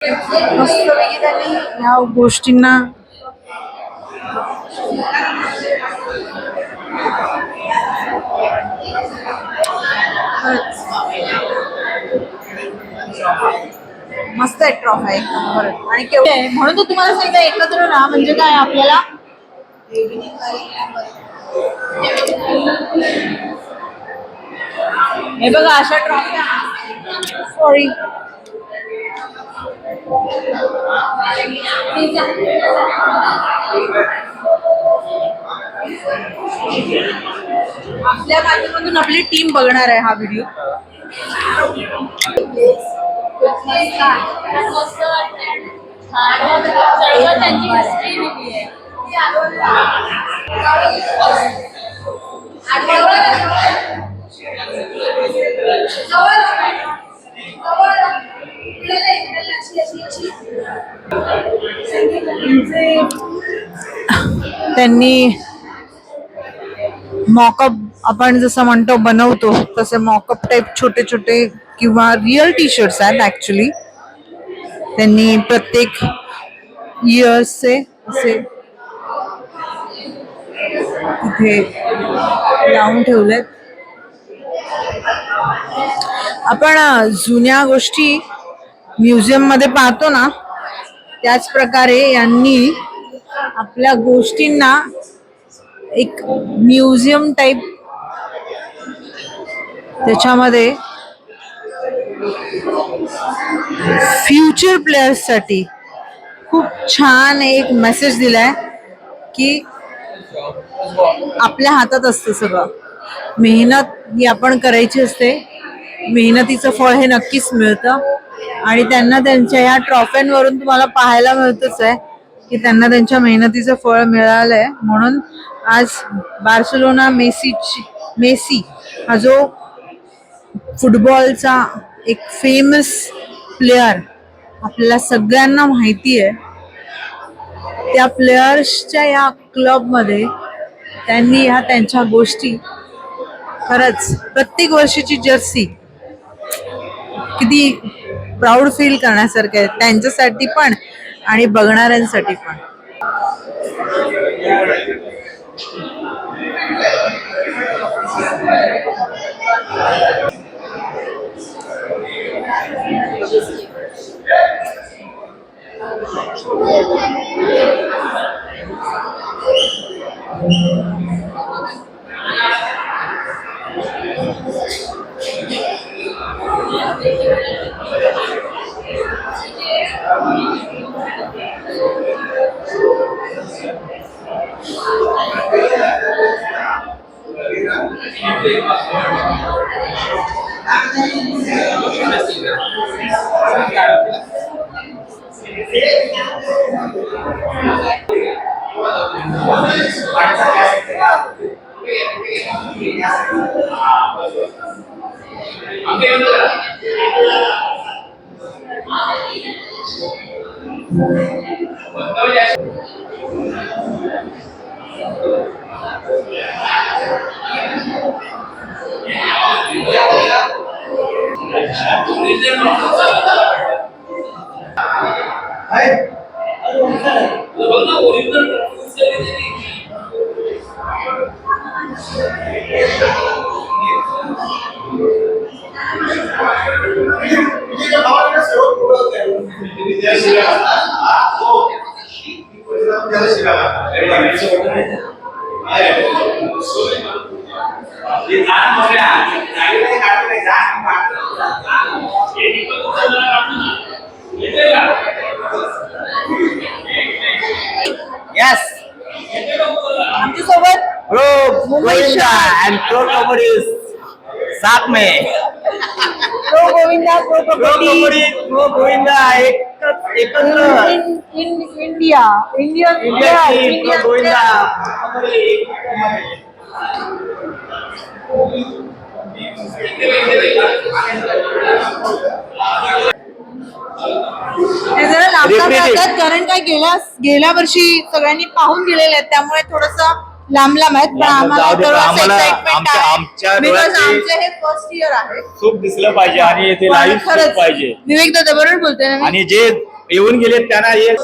मस्तपैकी त्यांनी ह्या गोष्टींना मस्त आहे ट्रॉफी एक नंबर आणि केवढे आहे म्हणून तो तुम्हाला सांगितलं एकत्र राहा म्हणजे काय आपल्याला हे बघा अशा ट्रॉफ्या सॉरी आपल्या माध्यमातून आपली टीम बघणार आहे हा व्हिडिओ त्यांनी मॉकअप आपण जसं म्हणतो बनवतो तसे मॉकअप टाइप छोटे छोटे किंवा रिअल टी शर्ट्स आहेत ऍक्च्युली त्यांनी प्रत्येक इयर्सचे असे इथे लावून ठेवलेत आपण जुन्या गोष्टी म्युझियम मध्ये पाहतो ना त्याच प्रकारे यांनी आपल्या गोष्टींना एक म्युझियम टाइप त्याच्यामध्ये फ्युचर प्लेयर्स साठी खूप छान एक मेसेज दिलाय की आपल्या हातात असतं सगळं मेहनत ही आपण करायची असते मेहनतीचं फळ हे नक्कीच मिळतं आणि त्यांना त्यांच्या ह्या ट्रॉफ्यांवरून तुम्हाला पाहायला मिळतच आहे की त्यांना त्यांच्या मेहनतीचं फळ मिळालंय म्हणून आज बार्सिलोना मेसी हा जो फुटबॉलचा एक फेमस प्लेयर आपल्याला सगळ्यांना माहिती आहे त्या प्लेयर्सच्या या क्लब मध्ये त्यांनी ह्या त्यांच्या गोष्टी खरंच प्रत्येक वर्षीची जर्सी किती प्राऊड फील करण्यासारखं आहे त्यांच्यासाठी पण आणि बघणाऱ्यांसाठी पण Yes. आमच्यासोबत Bro, Govinda and Pro Kabaddi साथ में. Pro Govinda pro kabaddi Pro Govinda एकत्र. India India team Pro Govinda. ते जरा लांब राहतात कारण काय गेल्या वर्षी सगळ्यांनी पाहून गेलेले आहेत त्यामुळे थोडस लांब लांब आहेत पण आम्हाला एक्साइटमेंट आहे बिकॉज आमचे हे फर्स्ट इयर आहे खूप दिसलं पाहिजे आणि ते लाईव्ह पाहिजे विवेक दादा बरोबर बोलतोय ना आणि जे येऊन गेले त्यांना एक